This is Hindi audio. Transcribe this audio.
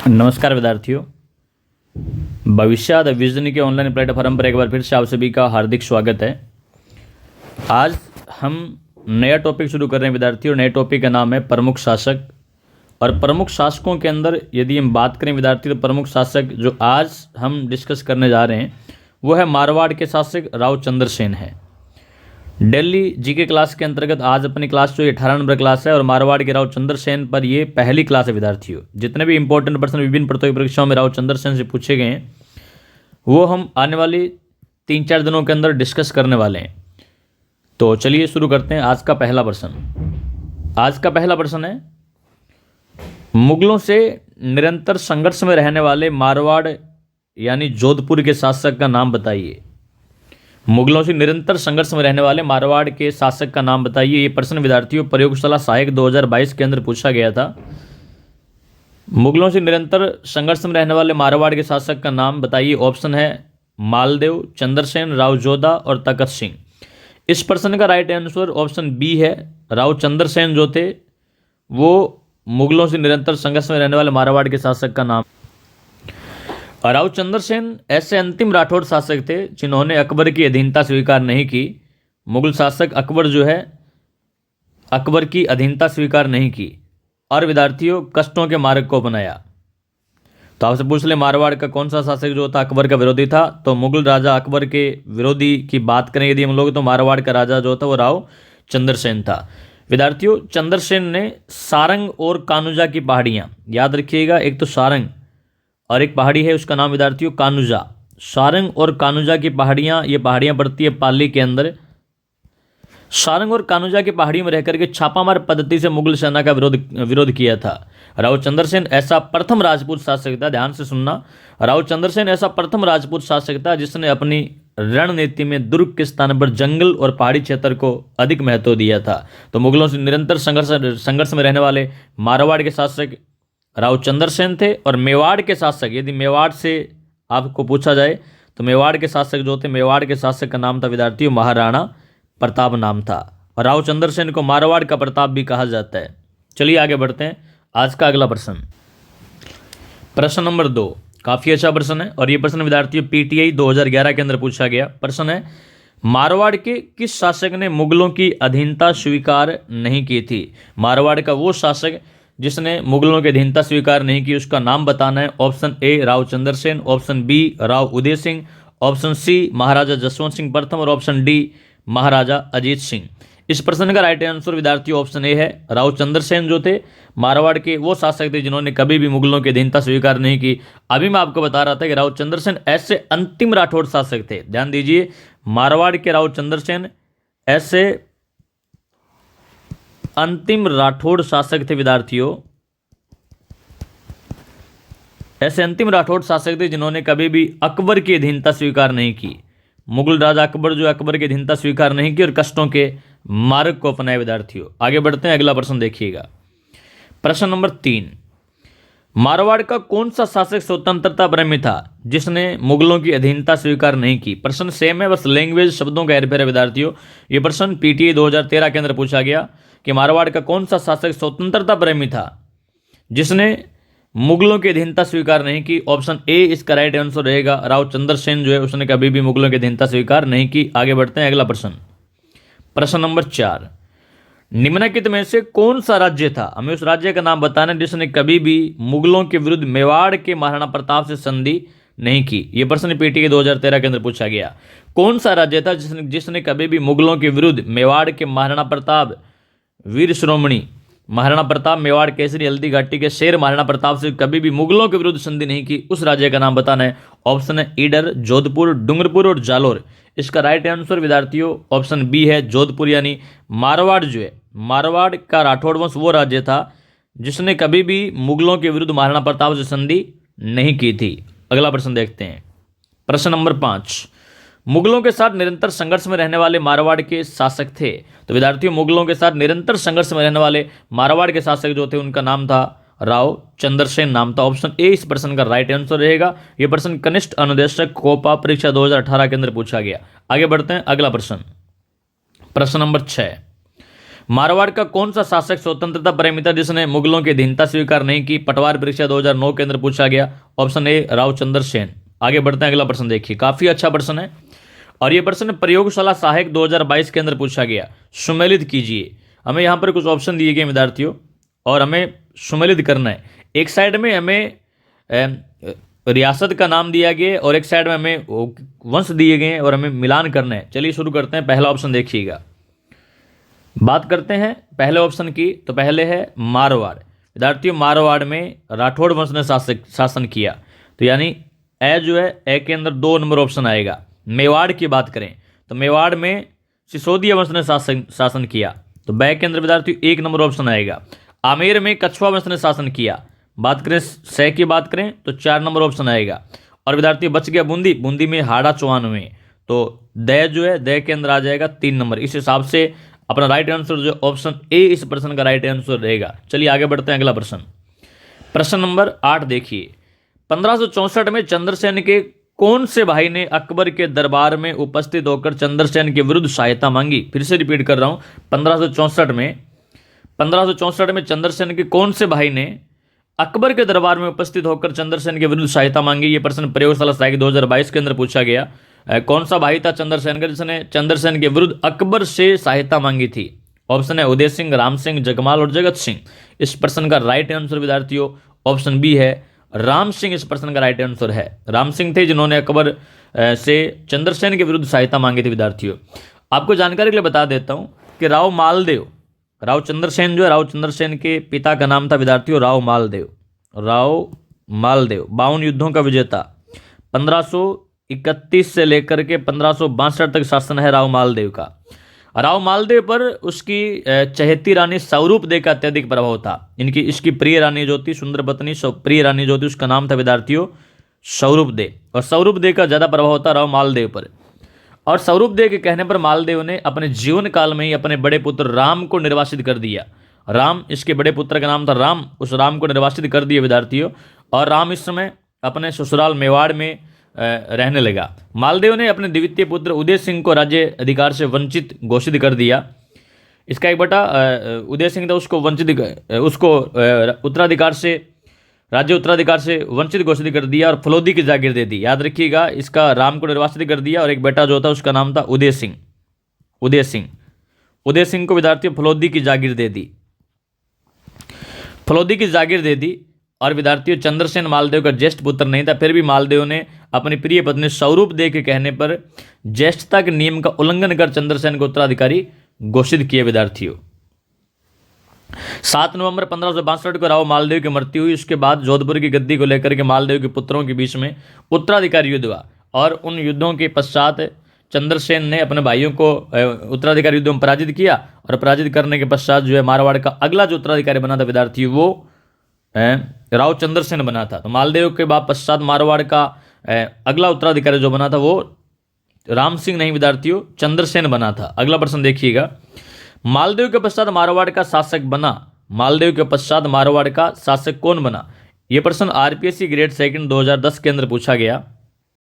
नमस्कार विद्यार्थियों, भविष्याद विजन के ऑनलाइन प्लेटफॉर्म पर एक बार फिर से आप सभी का हार्दिक स्वागत है। आज हम नया टॉपिक शुरू कर रहे हैं विद्यार्थियों। नए टॉपिक का नाम है प्रमुख शासक। और प्रमुख शासकों के अंदर यदि हम बात करें विद्यार्थी, तो प्रमुख शासक जो आज हम डिस्कस करने जा रहे हैं वो है मारवाड़ के शासक राव चंद्रसेन है। दिल्ली जीके क्लास के अंतर्गत आज अपनी क्लास जो 18 नंबर क्लास है और मारवाड़ के राव चंद्रसेन पर ये पहली क्लास है विद्यार्थियों। जितने भी इंपॉर्टेंट प्रश्न विभिन्न प्रतियोगी परीक्षाओं में राव चंद्रसेन से पूछे गए हैं वो हम आने वाली 3-4 दिनों के अंदर डिस्कस करने वाले हैं। तो चलिए शुरू करते हैं। आज का पहला प्रश्न है, मुगलों से निरंतर संघर्ष में रहने वाले मारवाड़ यानी जोधपुर के शासक का नाम बताइए। मुगलों से निरंतर संघर्ष में रहने वाले मारवाड़ के शासक का नाम बताइए। ये प्रश्न विद्यार्थियों प्रयोगशाला सहायक 2022 के अंदर पूछा गया था। मुगलों से निरंतर संघर्ष में रहने वाले मारवाड़ के शासक का नाम बताइए। ऑप्शन है मालदेव, चंद्रसेन, राव जोधा और तखत सिंह। इस प्रश्न का राइट आंसर ऑप्शन बी है। राव चंद्रसेन जो थे वो मुगलों से निरंतर संघर्ष में रहने वाले मारवाड़ के शासक का नाम। राव चंद्रसेन ऐसे अंतिम राठौड़ शासक थे जिन्होंने अकबर की अधीनता स्वीकार नहीं की। मुगल शासक अकबर जो है अकबर की अधीनता स्वीकार नहीं की और विद्यार्थियों कष्टों के मार्ग को अपनाया। तो आपसे पूछ ले मारवाड़ का कौन सा शासक जो था अकबर का विरोधी था, तो मुगल राजा अकबर के विरोधी की बात करें यदि हम लोग तो मारवाड़ का राजा जो था वो राव चंद्रसेन था। विद्यार्थियों चंद्रसेन ने सारंग और कानुजा की पहाड़ियां, याद रखिएगा, एक तो सारंग और एक पहाड़ी है उसका नाम विद्यार्थियों कानुजा। सारंग और कानुजा की पहाड़ियां, ये पहाड़ियां पड़ती है पाली के अंदर। सारंग और कानुजा की पहाड़ी में रहकर के छापामार पद्धति से मुगल सेना का विरोध किया था। राव चंद्रसेन ऐसा प्रथम राजपूत शासक था, ध्यान से सुनना, राव चंद्रसेन ऐसा प्रथम राजपूत शासक था जिसने अपनी रणनीति में दुर्ग के स्थान पर जंगल और पहाड़ी क्षेत्र को अधिक महत्व दिया था। तो मुगलों से निरंतर संघर्ष में रहने वाले मारवाड़ के शासक राव चंद्रसेन थे। और मेवाड़ के शासक, यदि मेवाड़ से आपको पूछा जाए तो मेवाड़ के शासक जो थे, मेवाड़ के शासक का नाम था विद्यार्थियों महाराणा प्रताप नाम था। और राव चंद्रसेन को मारवाड़ का प्रताप भी कहा जाता है। चलिए आगे बढ़ते हैं। आज का अगला प्रश्न नंबर 2 काफी अच्छा प्रश्न है और ये प्रश्न विद्यार्थियों पीटीआई 2011 के अंदर पूछा गया प्रश्न है, मारवाड़ के किस शासक ने मुगलों की अधीनता स्वीकार नहीं की थी। मारवाड़ का वो शासक जिसने मुगलों की अधीनता स्वीकार नहीं की उसका नाम बताना है। Option A Rao Chandrasen, option B Rao Uday Singh, option C Maharaja Jaswant Singh प्रथम और ऑप्शन डी महाराजा अजीत सिंह। इस प्रश्न का राइट आंसर विद्यार्थियों ऑप्शन ए है। राव चंद्रसेन जो थे मारवाड़ के वो शासक थे जिन्होंने कभी भी मुगलों की अधीनता स्वीकार नहीं की। अभी मैं आपको बता रहा था कि राव चंद्रसेन ऐसे अंतिम राठौड़ शासक थे, ध्यान दीजिए, मारवाड़ के राव चंद्रसेन ऐसे अंतिम राठौड़ शासक थे विद्यार्थियों, ऐसे अंतिम राठौड़ शासक थे जिन्होंने कभी भी अकबर की अधीनता स्वीकार नहीं की। मुगल राजा अकबर जो अकबर की अधीनता स्वीकार नहीं की और कष्टों के मार्ग को अपनाए। विद्यार्थियों आगे बढ़ते हैं, अगला प्रश्न देखिएगा। प्रश्न नंबर 3, मारवाड़ का कौन सा शासक स्वतंत्रता प्रेमी था जिसने मुगलों की अधीनता स्वीकार नहीं की। प्रश्न सेम है, बस लैंग्वेज शब्दों का हेरफेर है विद्यार्थियों। यह प्रश्न पीटीआई 2013 के अंदर पूछा गया कि मारवाड़ का कौन सा शासक स्वतंत्रता प्रेमी था जिसने मुगलों की अधीनता स्वीकार नहीं की। ऑप्शन ए इसका राइट आंसर रहेगा। राव चंद्रसेन जो है उसने कभी भी मुगलों की अधीनता स्वीकार नहीं की। आगे बढ़ते हैं, अगला प्रश्न नंबर 4, निम्नलिखित में से कौन सा राज्य था, हमें उस राज्य का नाम बताना जिसने कभी भी मुगलों के विरुद्ध मेवाड़ के महाराणा प्रताप से संधि नहीं की। यह प्रश्न पीटीआई 2013 के अंदर पूछा गया। कौन सा राज्य था जिसने कभी भी मुगलों के विरुद्ध मेवाड़ के महाराणा प्रताप वीर श्रोमणी महाराणा प्रताप मेवाड़ केसरी हल्दी घाटी के शेर महाराणा प्रताप से कभी भी मुगलों के विरुद्ध संधि नहीं की। उस राज्य का नाम बताना है। ऑप्शन है ईडर, जोधपुर, डूंगरपुर और जालोर। इसका राइट आंसर विद्यार्थियों ऑप्शन बी है, जोधपुर। यानी मारवाड़ जो है, मारवाड़ का राठौड़ वंश वो राज्य था जिसने कभी भी मुगलों के विरुद्ध महाराणा प्रताप से संधि नहीं की थी। अगला प्रश्न देखते हैं। प्रश्न नंबर 5, मुगलों के साथ निरंतर संघर्ष में रहने वाले मारवाड़ के शासक थे। तो विद्यार्थियों मुगलों के साथ निरंतर संघर्ष में रहने वाले मारवाड़ के शासक जो थे उनका नाम था राव चंद्रसेन नाम था। ऑप्शन ए इस प्रश्न का राइट आंसर रहेगा। यह प्रश्न कनिष्ठ अनुदेशक कोपा परीक्षा 2018 के अंदर पूछा गया। आगे बढ़ते हैं, अगला प्रश्न नंबर 6, मारवाड़ का कौन सा शासक स्वतंत्रता प्रेमी था जिसने मुगलों की अधीनता स्वीकार नहीं की? पटवार परीक्षा 2009 के अंदर पूछा गया। Option A Raochandra Sen. आगे बढ़ते हैं, अगला प्रश्न देखिए, काफी अच्छा प्रश्न है और ये प्रश्न प्रयोगशाला सहायक 2022 के अंदर पूछा गया। सुमेलित कीजिए। हमें यहाँ पर कुछ ऑप्शन दिए गए विद्यार्थियों और हमें सुमेलित करना है। एक साइड में हमें रियासत का नाम दिया गया और एक साइड में हमें वंश दिए गए हैं और हमें मिलान करना है। चलिए शुरू करते हैं। पहला ऑप्शन देखिएगा, बात करते हैं पहले ऑप्शन की। तो पहले है मारवाड़। विद्यार्थियों, मारवाड़ में राठौड़ वंश ने शासन किया। तो यानी ए जो है, ए के अंदर 2 नंबर ऑप्शन आएगा। मेवाड़ की बात करें तो मेवाड़ में सिसोदिया वंश ने शासन किया। तो बै के अंदर विद्यार्थियों 1 नंबर ऑप्शन आएगा। आमेर में कछुआ वंश ने शासन किया। बात करें सह की बात करें तो 4 नंबर ऑप्शन आएगा। और विद्यार्थी बच गया बूंदी। बूंदी में हाड़ा चौहान हुए। तो दय जो है, दय के अंदर आ जाएगा 3 नंबर। इस हिसाब से अपना राइट आंसर जो ऑप्शन ए इस प्रश्न का राइट आंसर रहेगा। चलिए आगे बढ़ते हैं, अगला प्रश्न। प्रश्न नंबर 8 देखिए। 1564 में चंद्रसेन के कौन से भाई ने अकबर के दरबार में उपस्थित होकर चंद्रसेन के विरुद्ध सहायता मांगी? फिर से रिपीट कर रहा हूं, 1564 में चंद्रसेन के कौन से भाई ने अकबर के दरबार में उपस्थित होकर चंद्रसेन के विरुद्ध सहायता मांगी? ये प्रश्न प्रयोगशाला सहायक 2022 के अंदर पूछा गया। कौन सा भाई था चंद्रसेन का जिसने चंद्रसेन के विरुद्ध अकबर से सहायता मांगी थी? ऑप्शन है उदय सिंह, राम सिंह, जगमाल और जगत सिंह। इस प्रश्न का राइट आंसर विद्यार्थियों ऑप्शन बी है, राम सिंह इस प्रश्न का राइट आंसर है। राम सिंह थे जिन्होंने अकबर से चंद्रसेन के विरुद्ध सहायता मांगी थी। विद्यार्थियों, आपको जानकारी के लिए बता देता हूं कि राव मालदेव, राव चंद्रसेन जो है, राव चंद्रसेन के पिता का नाम था विद्यार्थियों राव मालदेव। राव मालदेव 52 युद्धों का विजेता। 1531 से लेकर के 1562 तक शासन है राव मालदेव का। राव मालदेव पर उसकी चहेती रानी सौरूपदेव का अत्यधिक प्रभाव था। इसकी प्रिय रानी जो थी, सुंदर पत्नी प्रिय रानी जो थी, उसका नाम था विद्यार्थियों सौरूपदेव। और सौरूपदेव का ज्यादा प्रभाव था राव मालदेव पर। और सौरूपदेव के कहने पर मालदेव ने अपने जीवन काल में ही अपने बड़े पुत्र राम को निर्वासित कर दिया। राम, इसके बड़े पुत्र का नाम था राम, उस राम को निर्वासित कर दिया विद्यार्थियों। और राम इस समय अपने ससुराल मेवाड़ में रहने लगा। मालदेव ने अपने द्वितीय पुत्र उदय सिंह को राज्य अधिकार से वंचित घोषित कर दिया। इसका एक बेटा उदय सिंह था, उसको उत्तराधिकार से, राज्य उत्तराधिकार से वंचित घोषित कर दिया और फलोदी की जागीर दे दी। याद रखिएगा, इसका राम को निर्वासित कर दिया और एक बेटा जो था उसका नाम था उदय सिंह। उदय सिंह को विद्यार्थियों फलोदी की जागीर दे दी। फलोदी की जागीर दे दी। और विद्यार्थियों, चंद्रसेन मालदेव का ज्येष्ठ पुत्र नहीं था, फिर भी मालदेव ने अपनी प्रिय पत्नी सौरूपदेव के कहने पर ज्येष्ठता के नियम का उल्लंघन कर चंद्रसेन को उत्तराधिकारी घोषित किए। विद्यार्थियों, 7 नवंबर 1562 को राव मालदेव की मृत्यु हुई। उसके बाद जोधपुर की गद्दी को लेकर के मालदेव के पुत्रों के बीच में उत्तराधिकारी युद्ध हुआ और उन युद्धों के पश्चात चंद्रसेन ने अपने भाइयों को उत्तराधिकारी युद्ध में पराजित किया। और पराजित करने के पश्चात जो है मारवाड़ का अगला जो उत्तराधिकारी बना था विद्यार्थी वो राव चंद्रसेन बना था। तो मालदेव के बाद पश्चात मारवाड़ का अगला उत्तराधिकारी जो बना था वो राम सिंह नहीं विद्यार्थियों, चंद्रसेन बना था। अगला प्रश्न देखिएगा, मालदेव के पश्चात मारवाड़ का शासक बना। मालदेव के पश्चात मारवाड़ का शासक कौन बना? यह प्रश्न आरपीएससी ग्रेड 2 2010 के अंदर पूछा गया।